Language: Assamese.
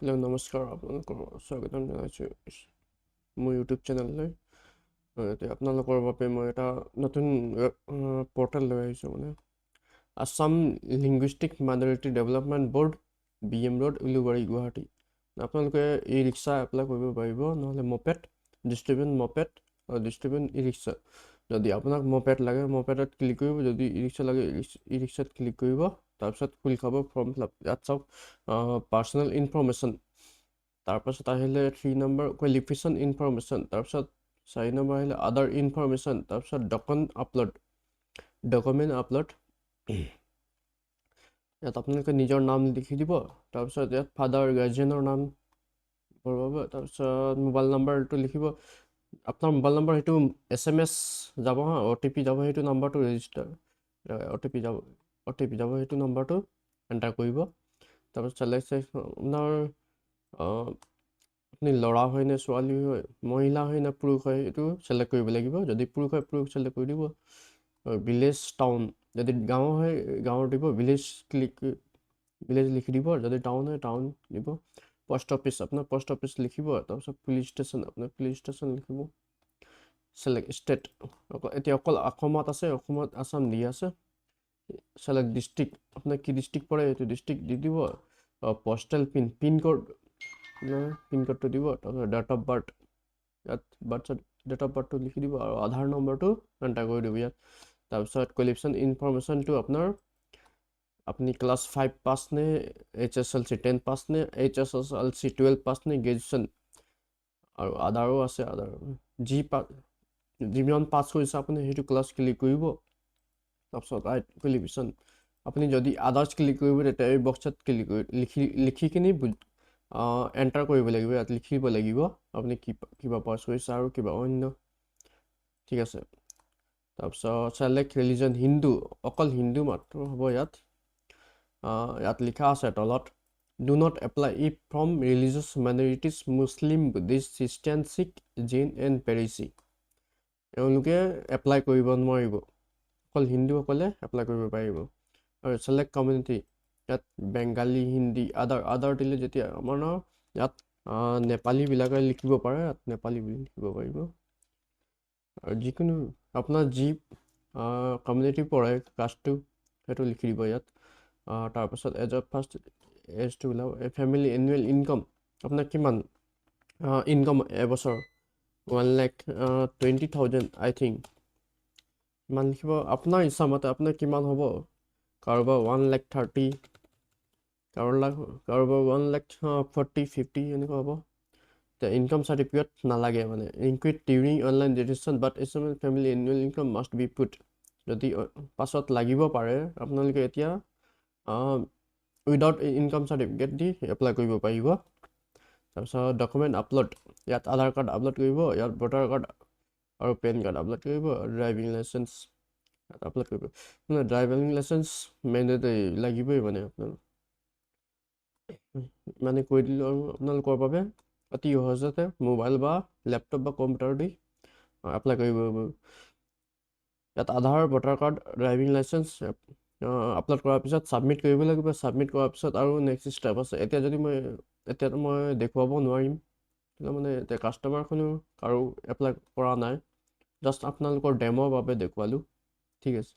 হেল্ল' নমস্কাৰ আপোনালোকৰ স্বাগতম জনাইছোঁ মোৰ ইউটিউব চেনেললৈ। এতিয়া আপোনালোকৰ বাবে মই এটা নতুন পৰ্টেল লৈ আহিছোঁ, মানে Assam linguistic minority development board, BM road, Ulubari, Guwahati. আপোনালোকে ই ৰিক্সা এপ্লাই কৰিব পাৰিব, নহ'লে মপেড, ডিষ্ট্ৰিবিউট মপেড আৰু ডিষ্ট্ৰিবিউট ই ৰিক্সা। যদি আপোনাক মপেড লাগে মপেডত ক্লিক কৰিব, যদি ই ৰিক্সা লাগে ই ৰিক্সাত ক্লিক কৰিব। তাৰপিছত খোল খাব ফৰ্ম ফিল আপ। ইয়াত চাওক পাৰ্চনেল ইনফৰমেশ্যন, তাৰপাছত আহিলে 3 নম্বৰ কোৱালিফিকেশ্যন ইনফৰমেশ্যন, তাৰপিছত 4 নম্বৰ আহিলে আদাৰ ইনফৰমেশ্যন, তাৰপিছত ডকুমেণ্ট আপলোড। ইয়াত আপোনালোকে নিজৰ নাম লিখি দিব, তাৰপিছত ইয়াত ফাদাৰ গাৰ্জিয়ানৰ নাম ভৰাব, তাৰপিছত মোবাইল নাম্বাৰটো লিখিব। আপোনাৰ মোবাইল নাম্বাৰ সেইটো SMS যাব, OTP যাব, সেইটো নাম্বাৰটো ৰেজিষ্টাৰ OTP যাব, সেইটো নাম্বাৰটো এণ্টাৰ কৰিব। তাৰপিছত আপোনাৰ আপুনি ল'ৰা হয় নে ছোৱালী হয়, মহিলা হয় নে পুৰুষ হয়, সেইটো চিলেক্ট কৰিব লাগিব। যদি পুৰুষ হয় পুৰুষ চিলেক্ট কৰি দিব। ভিলেজ টাউন, যদি গাঁও হয় গাঁৱৰ দিব, ভিলেজ লিখি দিব। যদি টাউন হয় টাউন দিব। পোষ্ট অফিচ আপোনাৰ পোষ্ট অফিচ লিখিব। তাৰপিছত পুলিচ ষ্টেচন আপোনাৰ পুলিচ ষ্টেচন লিখিব। চিলেক্ট ষ্টেট, এতিয়া অকল অসমত আছে, অসমত আছাম দি আছে। চিলেক্ট ডিষ্ট্ৰিক্ট, আপোনাৰ কি ডিষ্ট্ৰিক্ট পৰে সেইটো ডিষ্ট্ৰিক্ট দি দিব। পষ্টেল পিনক'ডটো দিব। তাৰপিছত ডেট অফ বাৰ্থ, ইয়াত ডেট অফ বাৰ্থটো লিখি দিব আৰু আধাৰ নম্বৰটো এণ্টাৰ কৰি দিব ইয়াত। তাৰপিছত কোৱালিফিকেশ্যন ইনফৰমেশ্যনটো আপুনি ক্লাছ 5 পাছ নে, HSLC 10 পাছ নে, HSLC 12 পাছ নে, গ্ৰেজুৱেশ্যন। আৰু আধাৰো আছে, আধাৰ যিমান পাছ কৰিছে আপুনি সেইটো ক্লাছ ক্লিক কৰিব। তাৰপিছত কোৱালিফিকেশ্যন, আপুনি যদি আদাৰ্ছ ক্লিক কৰিব তেতিয়া এই বক্সত ক্লিক কৰি লিখি কিনি এণ্টাৰ কৰিব লাগিব। ইয়াত লিখিব লাগিব আপুনি কিবা পাছ কৰিছে আৰু কিবা অন্য, ঠিক আছে। তাৰপিছত চেলেক্ট ৰিলিজন, হিন্দু, অকল হিন্দু মাত্ৰ হ'ব ইয়াত। ইয়াত লিখা আছে তলত, do not apply if from religious minorities, Muslim, Buddhist, Christian, Sikh, Jain and Parsi. এওঁলোকে এপ্লাই কৰিব নোৱাৰিব, অকল হিন্দুসকলে এপ্লাই কৰিব পাৰিব। আৰু চেলেক্ট কমিউনিটি, ইয়াত বেংগালী, হিন্দী, আদাৰ দিলে যেতিয়া আমাৰ ইয়াত নেপালীবিলাকে লিখিব পাৰে, ইয়াত নেপালী বুলি লিখিব পাৰিব। আৰু যিকোনো আপোনাৰ যি কমিউনিটি পৰে কাষ্টটো সেইটো লিখি দিব ইয়াত। তাৰপাছত এজটো ওলাব। ফেমিলি এনুৱেল ইনকাম, আপোনাৰ কিমান ইনকাম এবছৰ, 1,20,000 আই থিংক ইমান লিখিব। আপোনাৰ ইচ্ছামতে আপোনাৰ কিমান হ'ব, কাৰোবাৰ 1,30,000, কাৰোবাৰ 1,40,000, 50 এনেকুৱা হ'ব। ইনকাম চাৰ্টিফিকেট নালাগে, মানে ইনকুইড during online registration but SML family annual income must be put. যদি পাছত লাগিব পাৰে আপোনালোকে এতিয়া উইদাউট ইনকাম চাৰ্টিফিকেট দি এপ্লাই কৰিব পাৰিব। তাৰপিছত ডকুমেণ্ট আপলোড, ইয়াত আধাৰ কাৰ্ড আপলোড কৰিব, ইয়াত ভোটাৰ কাৰ্ড আৰু পেন কাৰ্ড আপলোড কৰিব, ড্ৰাইভিং লাইচেঞ্চ আপলোড কৰিব। মানে ড্ৰাইভিং লাইচেঞ্চ মেণ্ডেটৰী লাগিবই, মানে মানে কৈ দিলোঁ আৰু আপোনালোকৰ বাবে অতি সহজতে মোবাইল বা লেপটপ বা কম্পিউটাৰ দি এপ্লাই কৰিব। ইয়াত Aadhaar, voter card, driving licence upload কৰাৰ পিছত ছাবমিট কৰিব লাগিব। ছাবমিট কৰাৰ পিছত আৰু নেক্সট ষ্টেপ আছে। এতিয়াতো মই দেখুৱাব নোৱাৰিম, মানে এতিয়া কাষ্টমাৰখনেও কাৰো এপ্লাই কৰা নাই, জাষ্ট আপোনালোকৰ ডেম'ৰ বাবে দেখুৱালোঁ, ঠিক আছে।